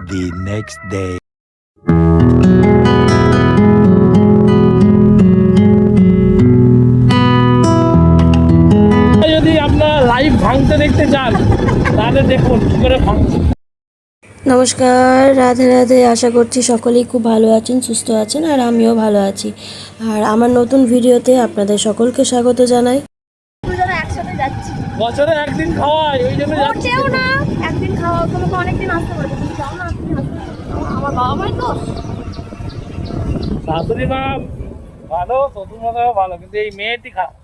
the next day. যদি আপনারা live ভাঙতে দেখতে চান তাহলে দেখুন কি করে ভাঙছে। নমস্কার, রাধে রাধে। আশা করছি সকলেই খুব ভালো আছেন, সুস্থ আছেন, আর আমিও ভালো আছি। আর আমার নতুন ভিডিওতে আপনাদের সকলকে স্বাগত জানাই। একসাথে যাচ্ছি, বছরে একদিন খাওয়াই, ওই জন্য যাচ্ছি। মোটেও না। একদিন খাওয়া তোমাকে অনেকদিন আসতে পারবে, তুমি যাও না। আমার বাবা মাই তো শাশুড়ি মা ভালো, শ্বশুর মশাইও ভালো, কিন্তু এই মেয়েটি খারাপ।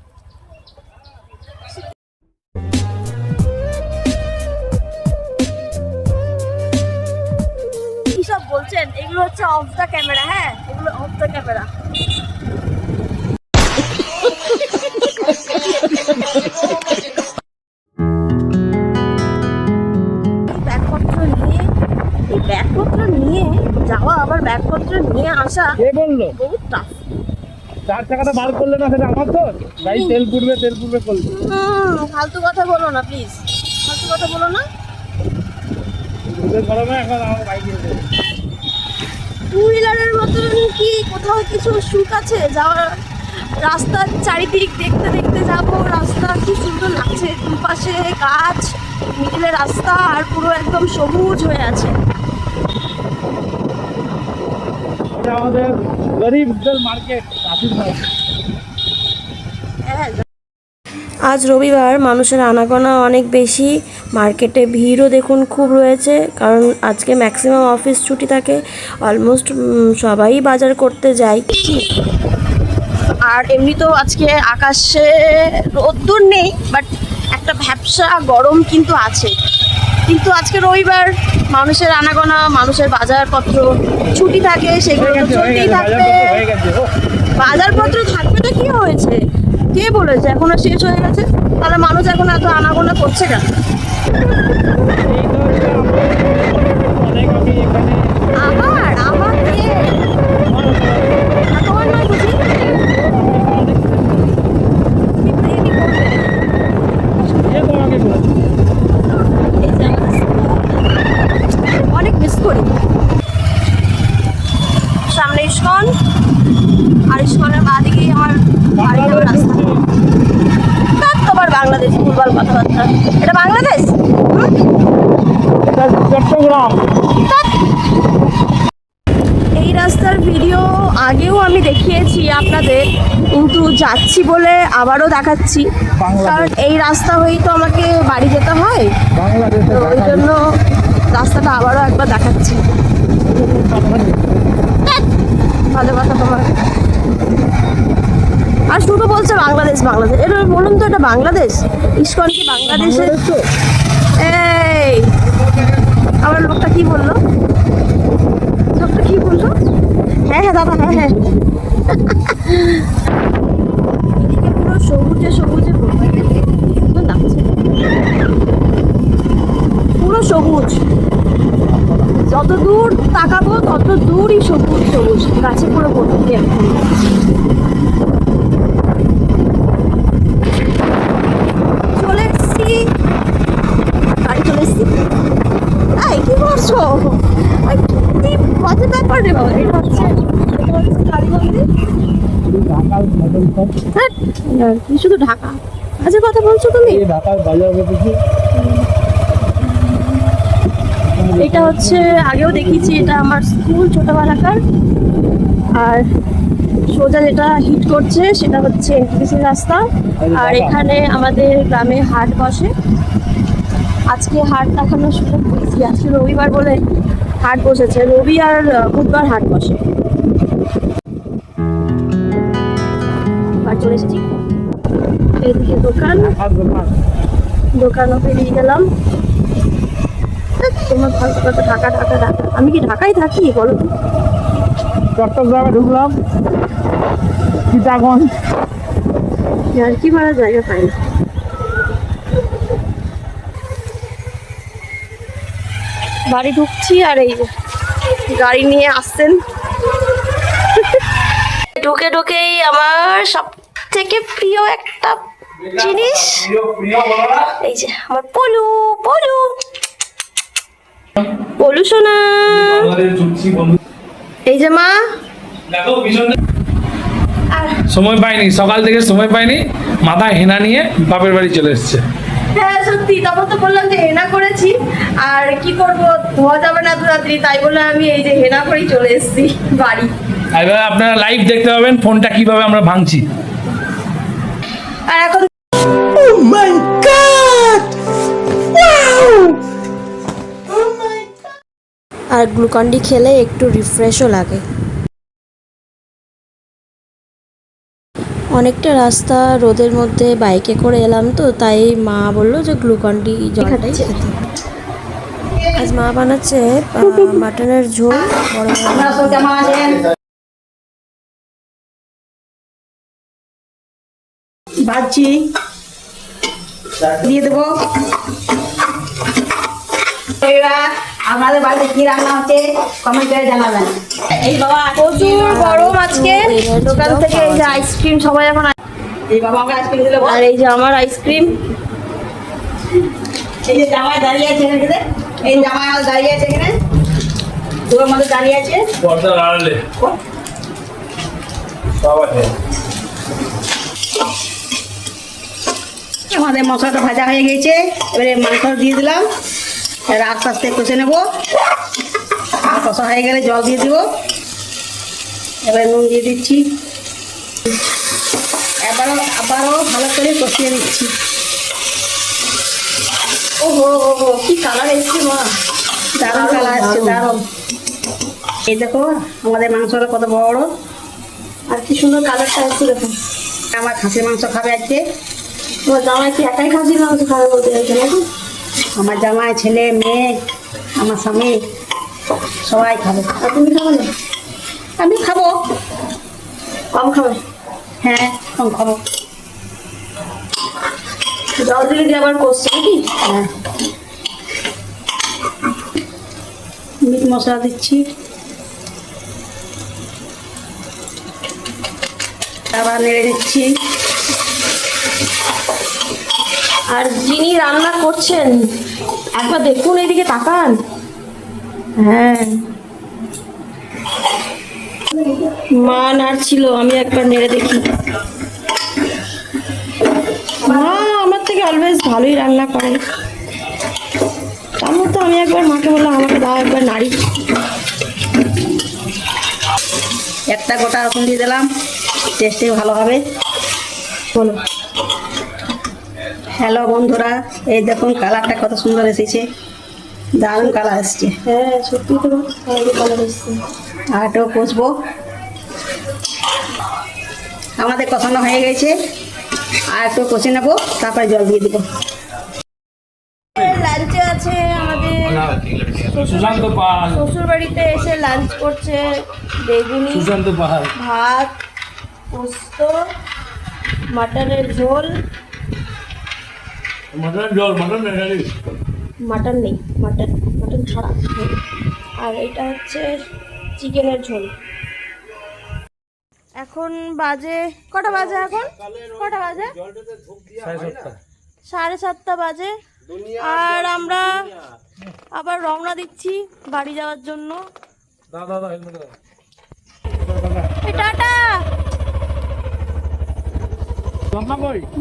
কি সব বলছেন? এগুলো হচ্ছে অফ দ্য ক্যামেরা। হ্যাঁ, এগুলো অফ দ্য ক্যামেরা। ব্যাগপত্র নিয়ে যাওয়া, আবার ব্যাগপত্র নিয়ে আসা কে বললো? বহুত টাফ। চার চাকাটা বার করলে না, সেটা আমার তো গাড়ি তেল পুড়বে করবে। ফালতু কথা বলো না প্লিজ, ফালতু কথা বলো না। গরমে এখন আমার বাইক টু হুইলারের মতন কি কোথাও কিছু সুখ আছে যাওয়ার? রাস্তার চারিদিক দেখতে দেখতে যাব। রাস্তা কি সুন্দর লাগছে, দুপাশে গাছ, মিডিলে রাস্তা, আর পুরো একদম সবুজ হয়ে আছে। আমাদের গরিবদের মার্কেট। হ্যাঁ, আজ রবিবার, মানুষের আনাগোনা অনেক বেশি। মার্কেটে ভিড়ও দেখুন খুব রয়েছে, কারণ আজকে ম্যাক্সিমাম অফিস ছুটি থাকে। অলমোস্ট সবাই বাজার করতে যায়। আর এমনিতেও আজকে আকাশে রোদ্দুর নেই, বাট একটা ভ্যাপসা গরম কিন্তু আছে। কিন্তু আজকে রবিবার, মানুষের আনাগোনা, মানুষের বাজারপত্র ছুটি থাকে, সেগুলো তো চলতেই থাকবে। বাজারপত্র থাকবে তো কি হয়েছে, কে বলেছে এখনো শেষ হয়ে গেছে? তাহলে মানুষ এখন এত আনাগোনা করছে কেন? আবার আবার কে? তোমার নয় বুঝি? অনেক মিস করি। সামনে ইস্কন, আর ইস্কনের বাঁ দিকেই আমার বাড়ি যাওয়ার রাস্তা। তার তোমার বাংলাদেশ ফুটবল কথাবার্তা, এটা বাংলাদেশ? চট্টগ্রাম। এই রাস্তার ভিডিও আগেও আমি দেখিয়েছি আপনাদের, কিন্তু যাচ্ছি বলে আবারও দেখাচ্ছি, কারণ এই রাস্তা হয়েই তো আমাকে বাড়ি যেতে হয়। তো ওই জন্য রাস্তাটা আবারও একবার দেখাচ্ছি। ভালো কথা তোমার। আর শুধু বলছে বাংলাদেশ বাংলাদেশ। এটা বলুন তো, এটা বাংলাদেশ? ইস্কন কি বাংলাদেশে? এই আমার লোকটা কি বললো? লোকটা কি বললো? হ্যাঁ হ্যাঁ দাদা, হ্যাঁ হ্যাঁ। এদিকে পুরো সবুজে সবুজে সুন্দর লাগছে, পুরো সবুজ। যত দূর তাকাবো তত দূরই সবুজ সবুজ, গাছে পুরো ভর্তি এখন। চলে এসছি, বাড়ি চলে এসছি। এই কি করছো? কি বাজে ব্যাপার রে বাবা। এটা হচ্ছে কালী মন্দির। কি শুধু ঢাকা আজে কথা বলছো তুমি? ঢাকার বাজার বসেছি। এটা হচ্ছে, আগেও দেখিয়েছি, এটা আমার স্কুল ছোটবেলাকার। আর সোজা যেটা হিট করছে সেটা হচ্ছে এনটিপিসি রাস্তা। আর এখানে আমাদের গ্রামে হাট বসে। আজকে হাট দেখানোর সুযোগ পেয়েছি, আজকে রবিবার বলে হাট বসেছে। রবি আর বুধবার হাট বসে। চলে এসেছি, এদিকে দোকানও পেরিয়ে গেলাম। তোমার ফালতু কথা, ঢাকা ঢাকা ঢাকা। আমি কি ঢাকায় থাকি বলো তো? চট্টগ্রামে ঢুকলাম, চিটাগঞ্জ। আর কি মারা জায়গা পাই না। বাড়ি ঢুকছি, আর এই গাড়ি নিয়ে আসছেন। ঢুকে ঢুকেই আমার সব থেকে প্রিয় একটা জিনিস, এই যে আমার পলু পলু পলু সোনা। তোমাদের চুচি বন্ধু এই যে মা দেখো ভীষণ সময় পাইনি, সকাল থেকে সময় পাইনি, মাথায় হেনা নিয়ে বাপের বাড়ি চলে এসছে। হ্যাঁ সত্যি, তখন তো বললাম যে হেনা করেছি, আর কি করব, ধোয়া যাবে না তো রাত্রি, তাই বলে আমি এই যে হেনা করেই চলে এসেছি বাড়ি। এবার আপনারা লাইভ দেখতে পাবেন ফোনটা কিভাবে আমরা ভাঙছি। আর এখন আর গ্লুকন্ডি খেলে একটু রিফ্রেশও লাগে। অনেকটা রাস্তা রোদের মধ্যে বাইকে করে এলাম, তো তাই মা বললো যে গ্লুকন্ডি জলটাই খেতে। আজ মা বানাচ্ছে মাটনের ঝোল, বড় ভাজছি দিয়ে দেবো। এবার আমাদের বাড়িতে কি রান্না হচ্ছে কমেন্ট করে জানাবেন। এই বাবা প্রচুর গরম আজকে, দোকান থেকে এই যে আইসক্রিম সবাই এখন এই বাবা আমাকে আইসক্রিম দিলে বল। আর এই যে আমার আইসক্রিম। এই যে জামাই দাঁড়িয়ে আছে এখানে, এই জামাই আমার দাঁড়িয়ে আছে এখানে, দুটোর মধ্যে দাঁড়িয়ে আছে। পর্দার আড়ালে সব আছে। আমাদের মশলাটা ভাজা হয়ে গেছে, এবারে মাংস দিয়ে দিলাম, এবার আস্তে আস্তে কষে নেবো। আর কষা হয়ে গেলে জল দিয়ে দিব, এবারে নুন দিয়ে দিচ্ছি, আবারও ভালো করে কষিয়ে নিচ্ছি। ওহো ওহো, কি কালার এসছে মা, দারুণ কালার আসছে, দারুণ। এই দেখো আমাদের মাংসটা কত বড় আর কি সুন্দর কালারটা আসছে দেখুন। আমার খাসির মাংস খাবে আজকে। তোমার জামাই কি একাই খাসির মাংস খাবে বলতে চাইছে নাকি? আমার জামাই, ছেলে, মেয়ে, আমার স্বামী সবাই খাবে। আর তুমি খাবে না? আমি খাবো, কম খাবে? হ্যাঁ কম খাবো। জল দিলে দিয়ে আবার করছে নাকি? হ্যাঁ মিট মশলা দিচ্ছি, আবার নেড়ে দিচ্ছি। আর যিনি রান্না করছেন একবার দেখুন, এইদিকে তাকান। হ্যাঁ, মা নাড়ছিল, আমি একবার নেড়ে দেখি। মা আমার থেকে অলওয়েজ ভালোই রান্না করে, তার মধ্যে আমি একবার মাকে বললাম আমাকে দাও একবার নাড়ি। একটা গোটা রসুন দিয়ে দিলাম, টেস্টে ভালো হবে। বলো। হ্যালো বন্ধুরা, এই দেখুন কালারটা কত সুন্দর এসেছে, দারুণ কালার এসছে। হ্যাঁ সত্যি তো ভালো কালার এসছে। আর একটু কষবো, আমাদের কষানো হয়ে গেছে, আর একটু কষে নেবো, তারপরে জল দিয়ে দেবো। লাঞ্চে আছে আমাদের সুশান্ত পাল, শ্বশুর বাড়িতে এসে লাঞ্চ করছে বেগুনি, সুশান্ত পাল, ভাত, পোস্ত, মাটনের ঝোল। মটন জল, মটন নেই, মাটন নেই, মাটন ছাড়া। আর এটা হচ্ছে চিকেনের ঝোল। এখন বাজে কটা বাজে? এখন কটা বাজে? 7:30 বাজে। আর আমরা আবার রওনা দিচ্ছি বাড়ি যাওয়ার জন্য। এই টাটা।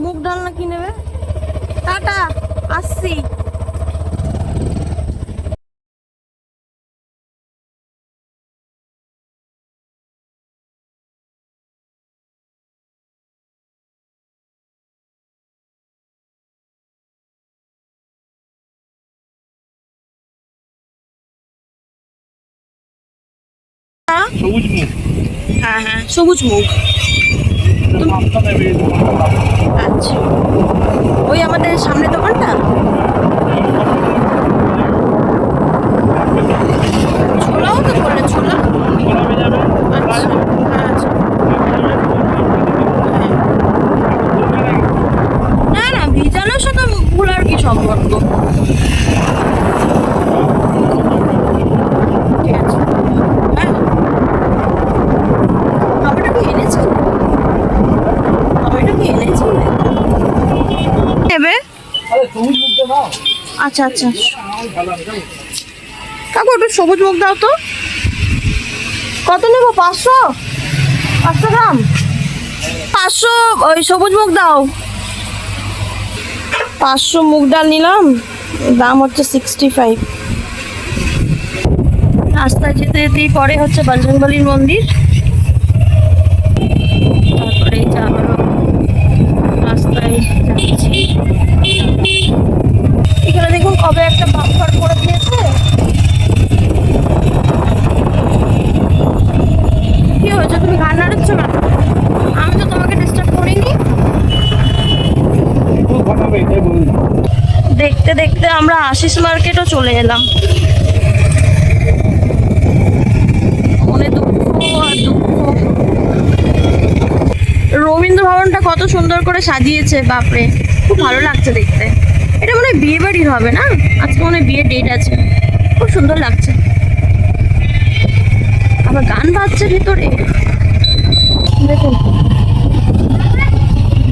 মুগ ডাল না কি নেবে? টাটা, আসছি। সবুজ মুখ, হ্যাঁ হ্যাঁ সবুজ মুগ। আচ্ছা, ওই আমাদের সামনে দোকানটা। ছোলাও তো বললে, ছোলা। আচ্ছা হ্যাঁ, আচ্ছা। না না, ভিজানোর সাথে ভুলার কি সম্পর্ক? ঠিক আছে। হ্যাঁ, টমেটো কি এনেছি? টমেটো কি এনেছি? নেবে? আচ্ছা আচ্ছা, কাকু একটু সবুজ মুখ দাও তো। কত নেবো? 500 গ্রাম। 500 ওই সবুজ মুগ দাও। 500 মুগ ডাল নিলাম, দাম হচ্ছে 65। রাস্তায় যেতে যেতেই পরে হচ্ছে বজরংবলীর মন্দির, তারপরে এই যে আবারও রাস্তায় যাচ্ছি। এখানে দেখুন কবে একটা বাম্পার করে দিয়েছে। কি হয়েছে, তুমি গান নাড়াচ্ছ না? আমি তো তোমাকে ডিস্টার্ব করিনি। দেখতে দেখতে আমরা আশিস মার্কেটও চলে এলাম। মনে দুঃখ আর দুঃখ। রবীন্দ্র ভবনটা কত সুন্দর করে সাজিয়েছে, বাপরে খুব ভালো লাগছে দেখতে। এটা মনে হয় বিয়ে বাড়ির হবে না, আজকে মনে হয় বিয়ের ডেট আছে। খুব সুন্দর লাগছে, আবার গান বাজছে ভিতরে। দেখুন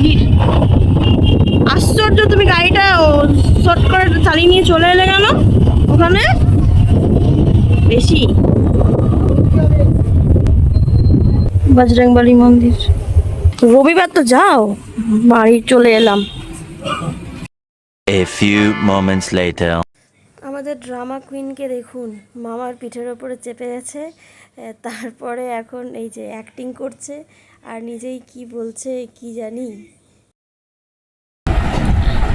ভিড়। আশ্চর্য, তুমি গাড়িটা শর্ট করে চালিয়ে নিয়ে চলে এলে কেন? ওখানে বেশি। বজরংবলী মন্দির, রবিবার তো যাও, বাড়ি চলে এলাম। A few moments later. আমাদের ড্রামা কুইনকে দেখুন, মামার পিঠের ওপরে চেপে গেছে, তারপরে এখন এই যে অ্যাক্টিং করছে আর নিজেই কি বলছে কি জানি।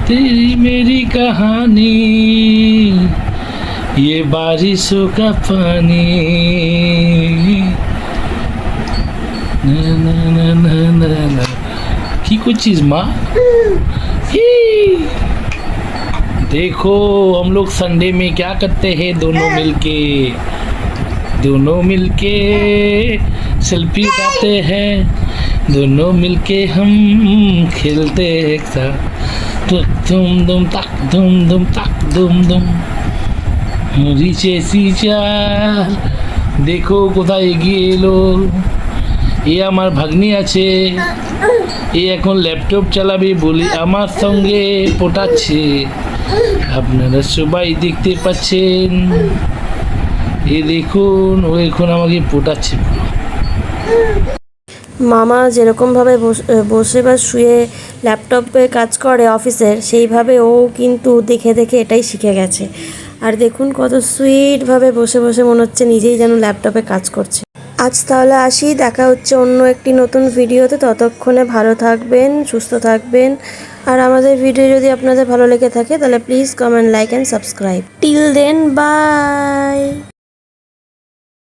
तेरी मेरी कहानी ये बारिशों का पानी ना ना ना ना ना ना की कुछ चीज माँ ही। देखो हम लोग संडे में क्या करते हैं, दोनों मिलके सेल्फी उठाते हैं, दोनों मिलके हम खेलते हैं एक साथ, धूम धूम तक धूम धूम तक धूम धूम রিচে সিচার। দেখো কোথায় এগিয়ে এলো। এ আমার ভাগ্নি আছে, এ এখন ল্যাপটপ চালাবে বলে আমার সঙ্গে পটাচ্ছে। আপনারা সবাই দেখতে পাচ্ছেন, এ দেখুন ও এখন আমাকে পটাচ্ছে। মামা যেরকমভাবে বসে বা শুয়ে ল্যাপটপে কাজ করে অফিসের, সেইভাবে ও কিন্তু দেখে দেখে এটাই শিখে গেছে। আর দেখুন কত সুইটভাবে বসে বসে মনে হচ্ছে নিজেই যেন ল্যাপটপে কাজ করছে। আজ তাহলে আসি, দেখা হচ্ছে অন্য একটি নতুন ভিডিওতে। ততক্ষণে ভালো থাকবেন, সুস্থ থাকবেন। আর আমাদের ভিডিও যদি আপনাদের ভালো লেগে থাকে তাহলে please comment, like and subscribe. Till then, by.